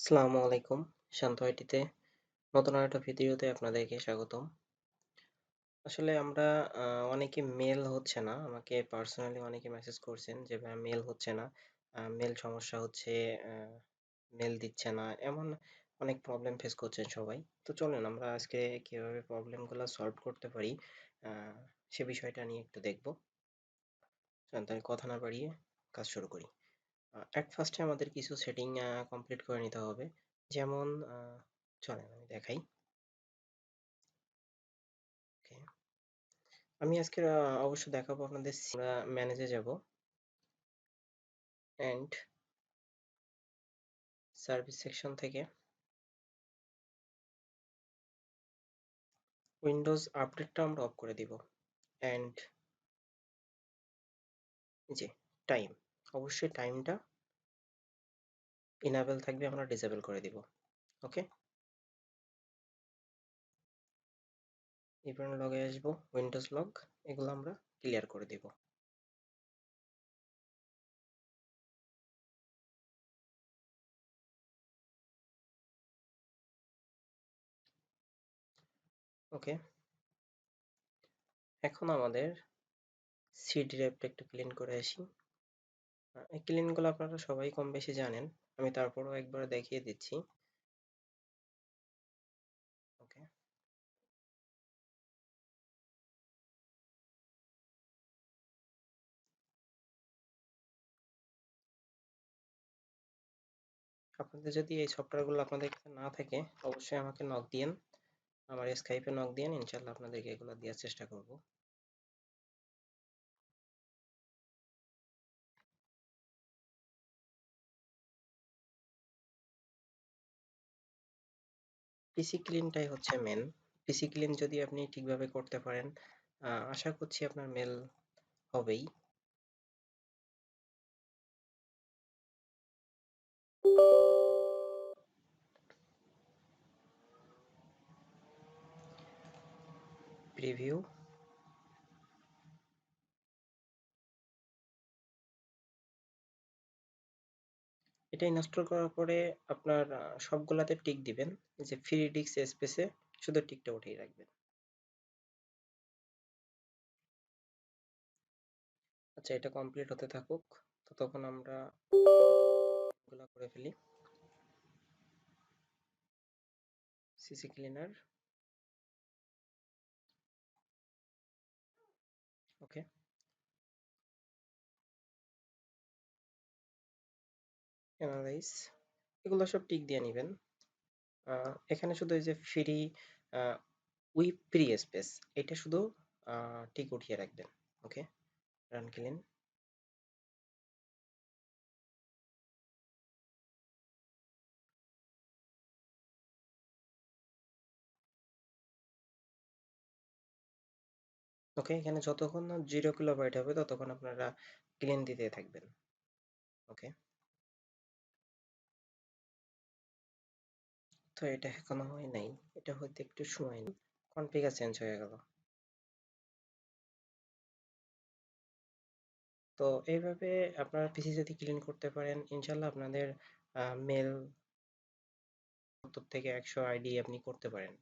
আসসালামু আলাইকুম। শান্ত আইটিতে নতুন আরেকটা ভিডিওতে আপনাদেরকে স্বাগতম। আসলে আমরা আ অনেকে মেল হচ্ছে না। আমাকে পার্সোনালি অনেকে মেসেজ করছেন যে ভাইয়া মেল হচ্ছে না। মেল সমস্যা হচ্ছে, আ মেল দিচ্ছে না। এমন অনেক প্রবলেম ফেস করছেন সবাই। তো চলেন আমরা আজকে কিভাবে প্রবলেমগুলা সলভ করতে পারি, আ সে বিষয়টা নিয়ে একটু দেখব। চলেন তাহলে কথা না বাড়িয়ে কাজ শুরু করি। এট ফার্স্ট এ আমাদের কিছু সেটিং কমপ্লিট করে নিতে হবে। যেমন চলেন আমি দেখাই। ওকে। আমি আজকে অবশ্য দেখাবো আপনাদের আমরা ম্যানেজে যাব অ্যান্ড সার্ভিস সেকশন থেকে উইন্ডোজ আপডেটটা আমরা অফ করে দিব অ্যান্ড যে টাইম, অবশ্যই টাইমটা ইনেবল থাকবে, আমরা ডিসেবল করে দিব। ওকে, ইভেন্ট লগে আসবো, উইন্ডোজ লগ এগুলো আমরা ক্লিয়ার করে দিব। ওকে, এখন আমাদের সি ড্রাইভটা একটু ক্লিন করে আসি। এই ক্লিনগুলো আপনারা সবাই কম বেশি জানেন, আমি তারপরও একবার দেখিয়ে দিচ্ছি। ওকে, আপনাদের যদি এই সফটওয়্যারগুলো আপনাদের কাছে না থাকে অবশ্যই আমাকে নক দিয়েন, আমার স্কাইপে নক দিয়েন, ইনশাল্লাহ আপনাদেরকে এগুলো দেওয়ার চেষ্টা করব। পিসি ক্লিনটাই হচ্ছে মেন। পিসি ক্লিন যদি আপনি ঠিকভাবে করতে পারেন, আশা করছি আপনার মেল হবেই। প্রিভিউ, এটা ইনস্টল করার পরে আপনার সবগুলাতে টিক দিবেন, যে ফ্রি ডিস্ক স্পেসে শুধু টিকটা উঠিয়ে রাখবেন। আচ্ছা, এটা কমপ্লিট হতে থাকুক, ততক্ষণ আমরা এগুলা করে ফেলি। সিসি ক্লিনার, ওকে, অ্যানালাইজ, এগুলো সব টিক দিয়ে নেবেন। এখানে শুধু এই যে ফ্রি উইথ ফ্রি স্পেস, এটা শুধু টিক উঠিয়ে রাখবেন। ওকে, রান ক্লিন। ওকে, এখানে যতক্ষণ না 0 কিলোবাইট হবে ততক্ষণ আপনারা ক্লিন দিতে থাকবেন। ওকে, তো এটা এখনো হয় নাই, এটা হয়তো একটু সময় নেই। কনফিগার চেঞ্জ হয়ে গেল। তো এইভাবে আপনারা পিসি যদি ক্লিন করতে পারেন ইনশাল্লাহ আপনাদের মেল 70 থেকে 100 আইডি আপনি করতে পারেন।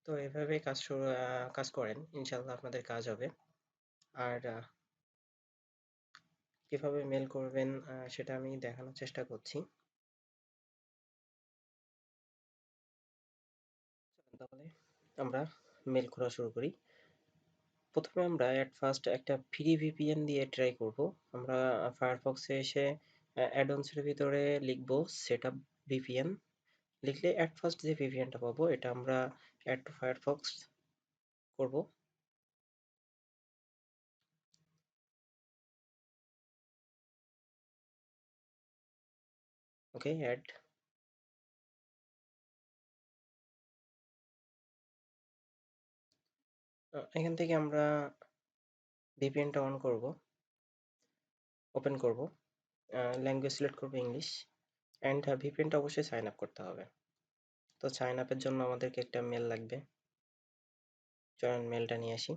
তো এভাবে কাজ করেন, ইনশাল্লাহ আপনাদের কাজ হবে। আর কিভাবে মেল করবেন সেটা আমি দেখানোর চেষ্টা করছি। তাহলে আমরা মেল করা শুরু করি। প্রথমে আমরা এট ফার্স্ট একটা ফ্রি ভিপিএন দিয়ে ট্রাই করব। আমরা ফায়ারফক্সে এসে অ্যাডঅনস এর ভিতরে লিখব সেটআপ ভিপিএন। লিখলে এট ফার্স্ট যে ভিপিএনটা পাবো এটা আমরা অ্যাড টু ফায়ারফক্স করব। ওকে, অ্যাড। এখান থেকে আমরা ভিপিএনটা অন করব, ওপেন করব, ল্যাঙ্গুয়েজ সিলেক্ট করব ইংলিশ, অ্যান্ড ভিপিএনটা অবশ্যই সাইন আপ করতে হবে। তো সাইন আপের জন্য আমাদেরকে একটা মেল লাগবে। চলুন মেলটা নিয়ে আসি।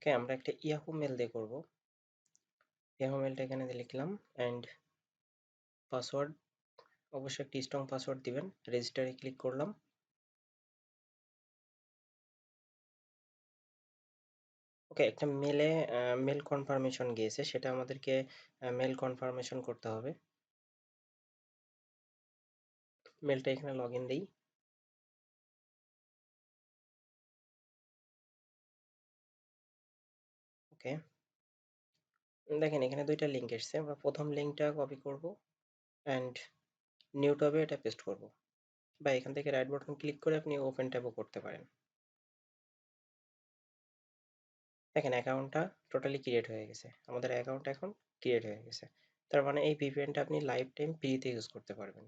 ওকে, আমরা একটা ইয়াহু মেল দিয়ে করব। ইয়াহু মেলটা এখানে দিয়ে লিখলাম অ্যান্ড পাসওয়ার্ড, অবশ্যই একটি স্ট্রং পাসওয়ার্ড দিবেন। রেজিস্টারে ক্লিক করলাম। ওকে, একটা মেল কনফার্মেশন গিয়েছে, সেটা আমাদেরকে মেল কনফার্মেশন করতে হবে। মেলটা এখানে লগ ইন দিই। ওকে, দেখেন এখানে দুইটা লিঙ্ক এসছে। আমরা প্রথম লিঙ্কটা কপি করব অ্যান্ড নিউ ট্যাবে এটা পেস্ট করব, বা এখান থেকে রাইট বাটন ক্লিক করে আপনি ওপেন ট্যাবও করতে পারেন। দেখেন অ্যাকাউন্টটা টোটালি ক্রিয়েট হয়ে গেছে, আমাদের অ্যাকাউন্ট এখন ক্রিয়েট হয়ে গেছে। তার মানে এই ভিপিএনটা আপনি লাইফ টাইম ফ্রিতে ইউজ করতে পারবেন,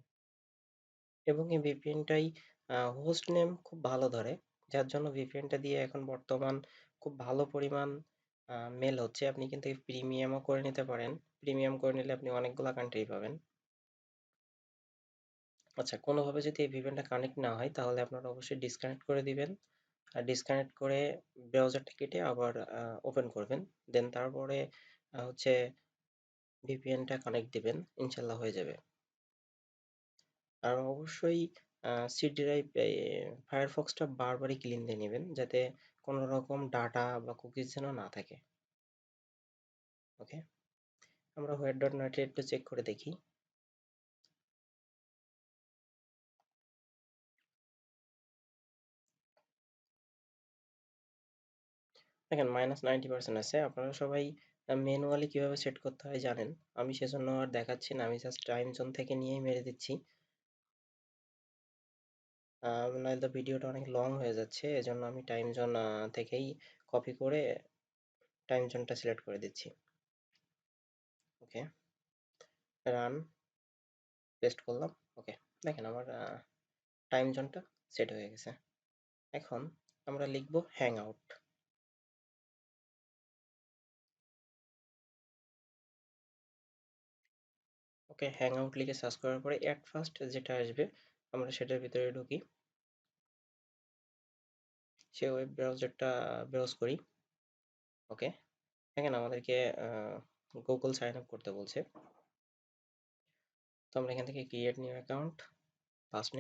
এবং এই ভিপিএনটাই হোস্ট নেম খুব ভালো ধরে, যার জন্য ভিপিএনটা দিয়ে এখন বর্তমান খুব ভালো পরিমাণ মেল হচ্ছে। আপনি কিন্তু প্রিমিয়ামও করে নিতে পারেন। প্রিমিয়াম করে নিলে আপনি অনেকগুলা কান্ট্রি পাবেন। আচ্ছা, কোনোভাবে যদি এই ভিপিএনটা কানেক্ট না হয় তাহলে আপনারা অবশ্যই ডিসকানেক্ট করে দিবেন। আর ডিসকানেক্ট করে ব্রাউজারটা কেটে আবার ওপেন করবেন, দেন তারপরে হচ্ছে ভিপিএনটা কানেক্ট দিবেন, ইনশাল্লাহ হয়ে যাবে। আর অবশ্যই সি ড্রাইভ ফায়ারফক্সটা বারবারই ক্লিন দিয়ে নেবেন, যাতে কোনো রকম ডাটা বা কুকিজ যেন না থাকে। ওকে, আমরা হোয়াইট ডট নেটে একটু চেক করে দেখি। দেখেন -90% আছে। আপনারা সবাই ম্যানুয়ালি কিভাবে সেট করতে হয় জানেন, আমি সেজন্য আর দেখাচ্ছি না, আমি জাস্ট টাইম জোন থেকে নিয়েই মেরে দিচ্ছি। নয়তো ভিডিওটা অনেক লং হয়ে যাচ্ছে, এজন্য আমি টাইম জোন থেকেই কপি করে টাইম জোনটা সিলেক্ট করে দিচ্ছি। ওকে, রান, পেস্ট করলাম। ওকে, দেখেন আমার টাইম জোনটা সেট হয়ে গেছে। এখন আমরা লিখব হ্যাং আউট। ওকে, হ্যাং আউট লিখে সার্চ করার পরে অ্যাট ফার্স্ট যেটা আসবে আমরা সেটার ভিতরে ঢুকি, সে ওয়েব ব্রাউজারটা ব্রাউজ করি। ওকে, দেখেন আমাদেরকে গুগল সাইন আপ করতে বলছে। তো আমরা এখান থেকে create new account, first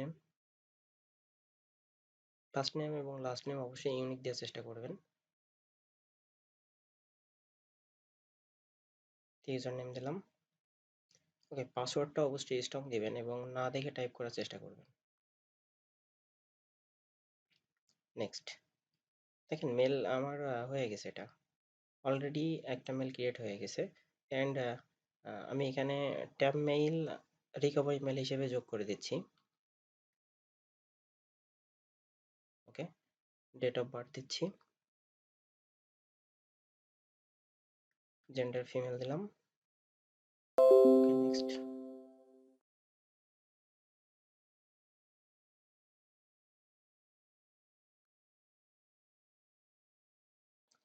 name এবং লাস্ট নেম অবশ্যই ইউনিক দেওয়ার চেষ্টা করবেন। ইউজার নেম দিলাম। ওকে, পাসওয়ার্ডটা অবশ্যই স্ট্রং দিবেন এবং না দেখে টাইপ করার চেষ্টা করবেন। নেক্সট, দেখেন মেল আমার হয়ে গেছে। এটা অলরেডি একটা মেল ক্রিয়েট হয়ে গেছে অ্যান্ড আমি এখানে ট্যাব মেইল রিকভারি মেল হিসেবে যোগ করে দিচ্ছি। ওকে, ডেট অফ বার্থ দিচ্ছি, জেন্ডার ফিমেল দিলাম। ওকে, নেক্সট,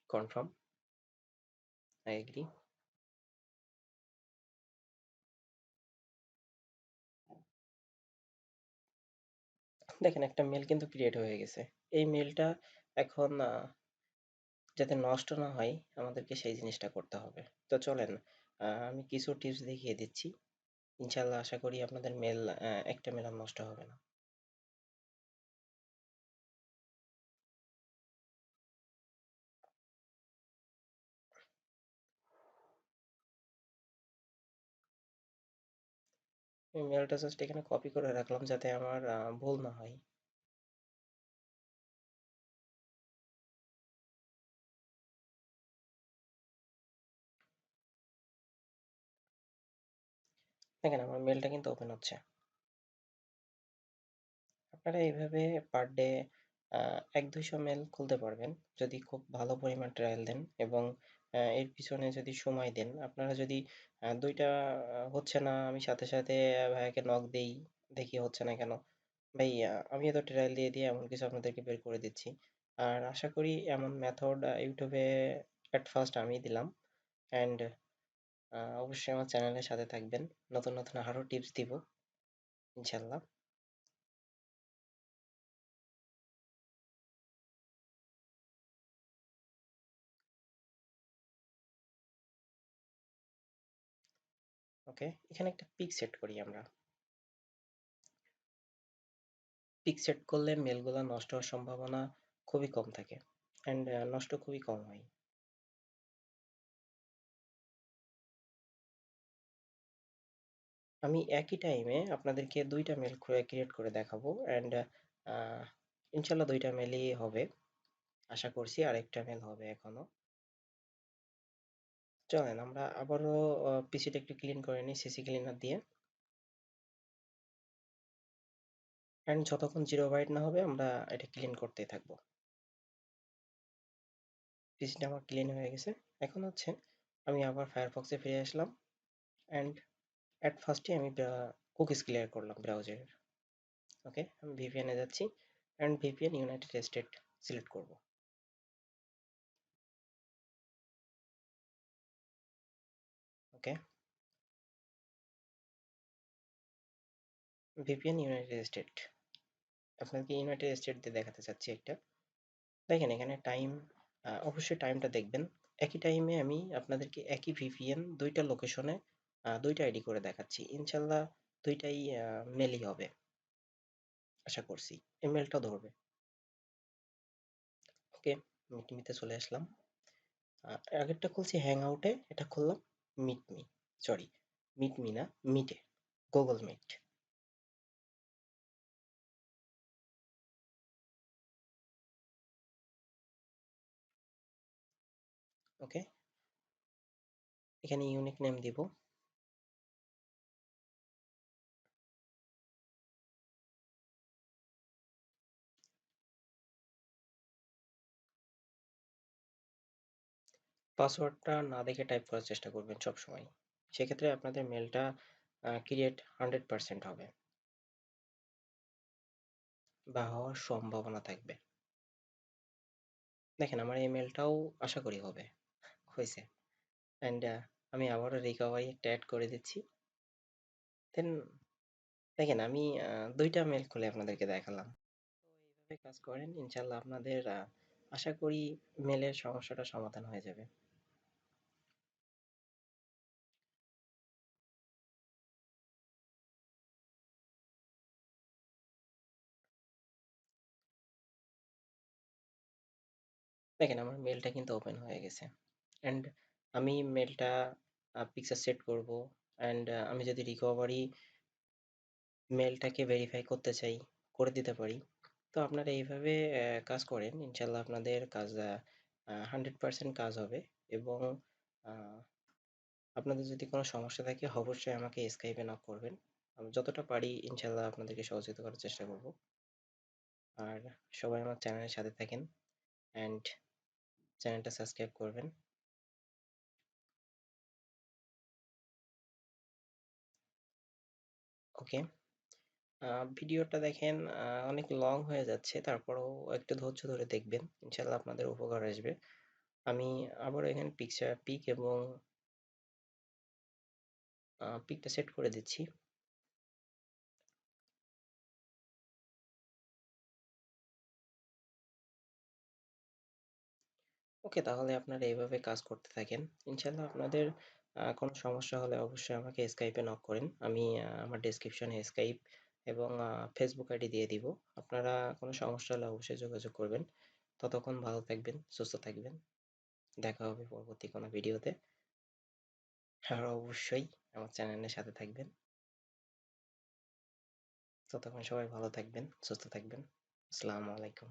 কনফার্ম, আই এগ্রি। দেখেন একটা মেল কিন্তু ক্রিয়েট হয়ে গেছে। এই মেলটা এখন যাতে নষ্ট না হয় আমাদেরকে সেই জিনিসটা করতে হবে। তো চলেন আমি কিছু টিপস দেখিয়ে দিচ্ছি, ইনশাল্লাহ আশা করি আপনাদের মেল একটা মেল আর নষ্ট হবে না। আমি মেলটা জাস্ট এখানে কপি করে রাখলাম যাতে আমার ভুল না হয়। দেখেন আমার মেলটা কিন্তু ওপেন হচ্ছে। আপনারা এইভাবে পার ডে ১-২০০ মেল খুলতে পারবেন যদি খুব ভালো পরিমাণ ট্রায়াল দেন এবং এর পিছনে যদি সময় দেন। আপনারা যদি দুইটা হচ্ছে না, আমি সাথে সাথে ভাইয়াকে নক দেই, দেখি হচ্ছে না কেন, ভাই আমিও তো ট্রায়াল দিয়ে দিয়ে এমন কিছু আপনাদেরকে বের করে দিচ্ছি। আর আশা করি এমন মেথড ইউটিউবে অ্যাট ফার্স্ট আমি দিলাম। অ্যান্ড অবশ্যই আমার চ্যানেলের সাথে থাকবেন, নতুন নতুন আরও টিপস দিব ইনশাল্লাহ। ওকে, এখানে একটা পিক সেট করি আমরা। পিক সেট করলে মেলগুলো নষ্ট হওয়ার সম্ভাবনা খুবই কম থাকে, অ্যান্ড নষ্ট খুবই কম হয়। আমি একই টাইমে আপনাদেরকে ২ টা মেল ক্রিয়েট করে দেখাবো, অ্যান্ড ইনশাআল্লাহ ২ টা মেলই হবে। আশা করছি আরেকটা মেল হবে এখনো। চলেন আমরা আবারও পিসিটা একটু ক্লিন করে নিই সিসি ক্লিনার দিয়ে, অ্যান্ড যতক্ষণ 0 বাইট না হবে আমরা এটা ক্লিন করতেই থাকবো। পিসিটা আমার ক্লিন হয়ে গেছে। এখন হচ্ছে আমি আবার ফায়ারফক্সে ফিরে আসলাম, অ্যান্ড অ্যাট ফার্স্টে আমি কুকিজ ক্লিয়ার করলাম ব্রাউজারের। ওকে, আমি ভিপিএনে যাচ্ছি, and VPN United state select করব। ওকে, ভিপিএন ইউনাইটেড স্টেট, আপনাকে ইউনাইটেড স্টেট দিয়ে দেখাতে চাচ্ছি একটা। দেখেন এখানে টাইম, অবশ্যই টাইমটা দেখবেন। একই টাইমে আমি আপনাদেরকে একই ভিপিএন ২টা লোকেশনে ২টা আইডি করে দেখাচ্ছি। ইনশাল্লাহ ২টাই মেলই হবে, আশা করছি। এই মেলটা ধরবে। ওকে, মিটমিতে চলে আসলাম। আগেরটা খুলছি হ্যাং আউটে, এটা খুললাম মিটমি, সরি মিটমি না, মিটে, গুগল মিট। ওকে, এখানে ইউনিক নেম দিব। পাসওয়ার্ডটা না দেখে টাইপ করার চেষ্টা করবেন সবসময়, সেক্ষেত্রে আপনাদের মেলটা ক্রিয়েট 100% হবে বা হওয়ার সম্ভাবনা থাকবে। দেখেন আমার এই মেলটাও আশা করি হবে, হয়েছে। অ্যান্ড আমি আবারও রিকভারি একটা অ্যাড করে দিচ্ছি। দেন দেখেন আমি ২টা মেল খুলে আপনাদেরকে দেখালাম। তো এইভাবে কাজ করেন, ইনশাল্লাহ আপনাদের আশা করি মেলের সমস্যাটা সমাধান হয়ে যাবে। দেখেন আমার মেলটা কিন্তু ওপেন হয়ে গেছে, অ্যান্ড আমি মেলটা পিকচার সেট করব, অ্যান্ড আমি যদি রিকভারি মেলটাকে ভেরিফাই করতে চাই, করে দিতে পারি। তো আপনারা এইভাবে কাজ করেন, ইনশাল্লাহ আপনাদের কাজ 100% কাজ হবে। এবং আহ, আপনাদের যদি কোনো সমস্যা থাকে অবশ্যই আমাকে স্কাইপে নক করবেন। আমি যতটা পারি ইনশাল্লাহ আপনাদেরকে সহযোগিতা করার চেষ্টা করব। আর সবাই আমার চ্যানেলের সাথে থাকেন, অ্যান্ড চ্যানেলটা সাবস্ক্রাইব করবেন। ওকে, ভিডিওটা দেখেন, অনেক লং হয়ে যাচ্ছে, তারপরেও একটু ধৈর্য ধরে দেখবেন, ইনশাল্লাহ আপনাদের উপকার আসবে। আমি আবার এখানে পিক এবং পিকটা সেট করে দিচ্ছি। ওকে, তাহলে আপনারা এইভাবে কাজ করতে থাকেন, ইনশাল্লাহ আপনাদের কোনো সমস্যা হলে অবশ্যই আমাকে স্কাইপে নক করেন। আমি আমার ডেসক্রিপশনে স্কাইপ এবং ফেসবুক আইডি দিয়ে দিব। আপনারা কোনো সমস্যা হলে অবশ্যই যোগাযোগ করবেন। ততক্ষণ ভালো থাকবেন, সুস্থ থাকবেন। দেখা হবে পরবর্তী কোনো ভিডিওতে। আর অবশ্যই আমার চ্যানেলের সাথে থাকবেন। ততক্ষণ সবাই ভালো থাকবেন, সুস্থ থাকবেন। আসসালামু আলাইকুম।